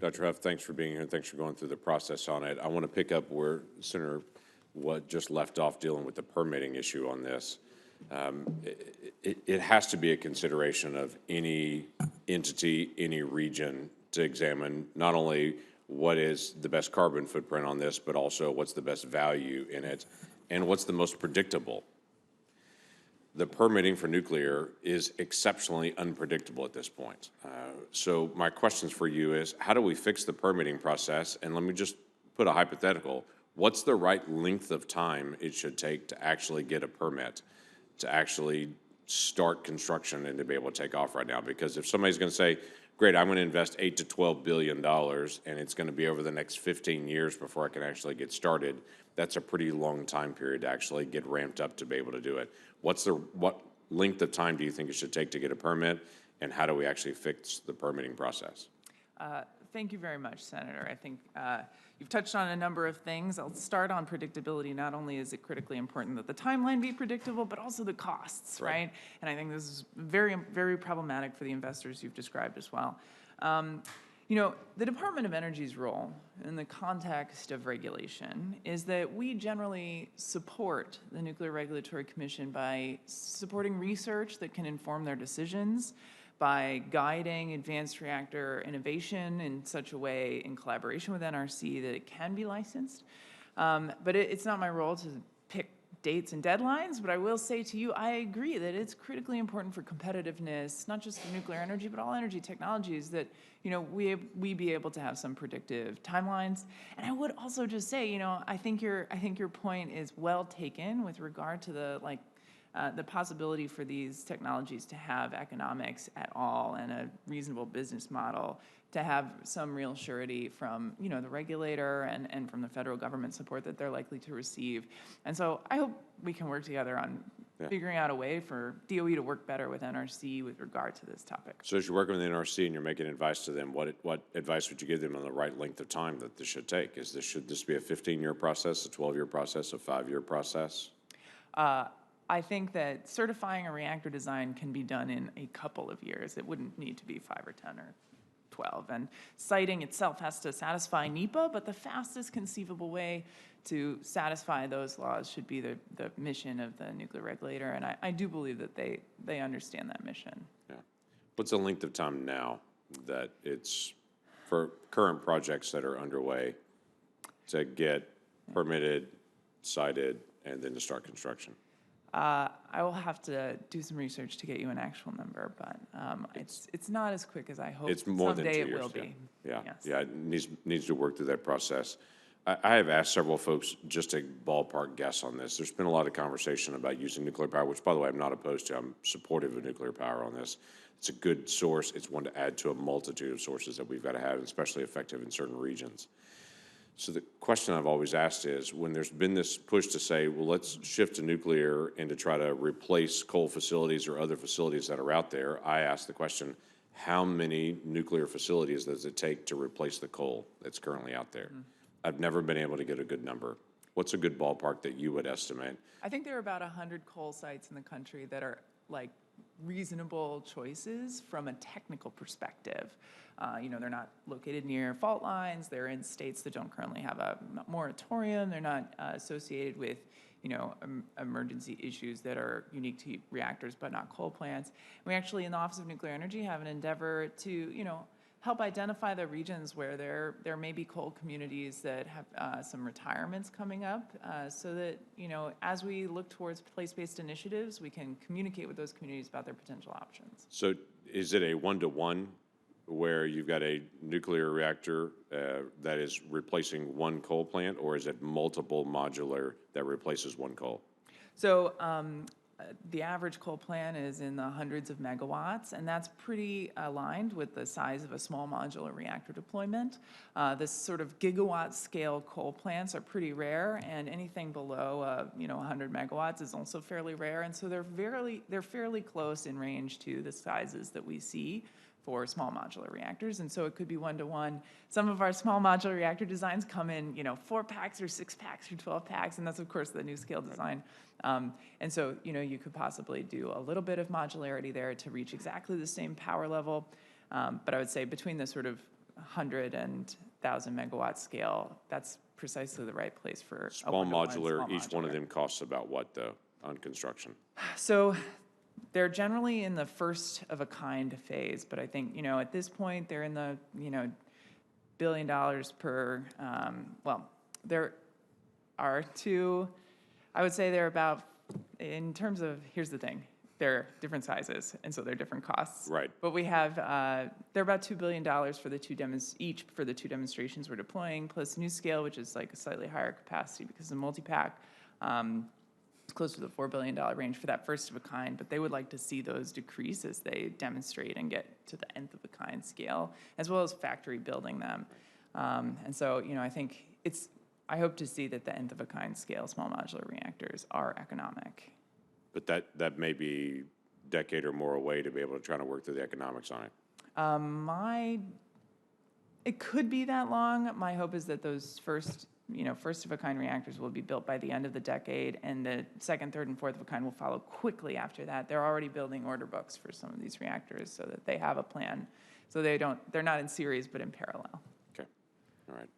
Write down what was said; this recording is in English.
Dr. Huff, thanks for being here and thanks for going through the process on it. I want to pick up where Senator Watt just left off dealing with the permitting issue on this. It has to be a consideration of any entity, any region to examine not only what is the best carbon footprint on this, but also what's the best value in it and what's the most predictable. The permitting for nuclear is exceptionally unpredictable at this point. So my questions for you is, how do we fix the permitting process? And let me just put a hypothetical. What's the right length of time it should take to actually get a permit, to actually start construction and to be able to take off right now? Because if somebody's going to say, great, I'm going to invest $8 to $12 billion and it's going to be over the next 15 years before I can actually get started, that's a pretty long time period to actually get ramped up to be able to do it. What length of time do you think it should take to get a permit, and how do we actually fix the permitting process? Thank you very much, Senator. I think you've touched on a number of things. I'll start on predictability. Not only is it critically important that the timeline be predictable, but also the costs, right? And I think this is very, very problematic for the investors you've described as well. You know, the Department of Energy's role in the context of regulation is that we generally support the Nuclear Regulatory Commission by supporting research that can inform their decisions, by guiding advanced reactor innovation in such a way in collaboration with NRC that it can be licensed. But it's not my role to pick dates and deadlines, but I will say to you, I agree that it's critically important for competitiveness, not just of nuclear energy, but all energy technologies, that, you know, we be able to have some predictive timelines. And I would also just say, you know, I think your point is well taken with regard to the possibility for these technologies to have economics at all and a reasonable business model, to have some real surety from, you know, the regulator and from the federal government support that they're likely to receive. And so I hope we can work together on figuring out a way for DOE to work better with NRC with regard to this topic. So as you're working with the NRC and you're making advice to them, what advice would you give them on the right length of time that this should take? Should this be a 15-year process, a 12-year process, a 5-year process? I think that certifying a reactor design can be done in a couple of years. It wouldn't need to be 5 or 10 or 12. And siting itself has to satisfy NEPA, but the fastest conceivable way to satisfy those laws should be the mission of the nuclear regulator. And I do believe that they understand that mission. Yeah. What's the length of time now that it's for current projects that are underway to get permitted, sited, and then to start construction? I will have to do some research to get you an actual number, but it's not as quick as I hope. It's more than 2 years. Someday it will be. Yeah, Yes. yeah. It needs to work through that process. I have asked several folks just to ballpark guess on this. There's been a lot of conversation about using nuclear power, which, by the way, I'm not opposed to. I'm supportive of nuclear power on this. It's a good source. It's one to add to a multitude of sources that we've got to have, especially effective in certain regions. So the question I've always asked is, when there's been this push to say, well, let's shift to nuclear and to try to replace coal facilities or other facilities that are out there, I ask the question, how many nuclear facilities does it take to replace the coal that's currently out there? I've never been able to get a good number. What's a good ballpark that you would estimate? I think there are about 100 coal sites in the country that are like reasonable choices from a technical perspective. You know, they're not located near fault lines. They're in states that don't currently have a moratorium. They're not associated with, you know, emergency issues that are unique to reactors, but not coal plants. We actually, in the Office of Nuclear Energy, have an endeavor to, you know, help identify the regions where there may be coal communities that have some retirements coming up, so that, you know, as we look towards place-based initiatives, we can communicate with those communities about their potential options. So is it a 1-to-1 where you've got a nuclear reactor that is replacing one coal plant, or is it multiple modular that replaces one coal? So the average coal plant is in the hundreds of megawatts, and that's pretty aligned with the size of a small modular reactor deployment. This sort of gigawatt scale coal plants are pretty rare, and anything below 100 megawatts is also fairly rare, and so they're fairly close in range to the sizes that we see for small modular reactors, and so it could be 1-to-1. Some of our small modular reactor designs come in, 4-packs or 6-packs or 12-packs, and that's of course the NuScale design. And so, you could possibly do a little bit of modularity there to reach exactly the same power level. But I would say between the sort of 100 and 1,000 megawatt scale, that's precisely the right place for a Small 1-to-1 modular, small each one of modular. them costs about what, though, on construction? So they're generally in the first of a kind phase, but I think, at this point, they're in the, $1 billion per, well, there are two, I would say they're about, in terms of, here's the thing, they're different sizes, and so they're different costs. Right. But we have, they're about $2 billion for the each for the two demonstrations we're deploying, plus NuScale, which is like a slightly higher capacity because of multi-pack. It's close to the $4 billion range for that first of a kind, but they would like to see those decrease as they demonstrate and get to the nth of a kind scale, as well as factory building them. And so, I think I hope to see that the nth of a kind scale small modular reactors are economic. But that may be a decade or more away to be able to try to work through the economics on it. It could be that long. My hope is that those first of a kind reactors will be built by the end of the decade, and the second, third, and fourth of a kind will follow quickly after that. They're already building order books for some of these reactors so that they have a plan. So they're not in series, but in parallel. Okay, all right.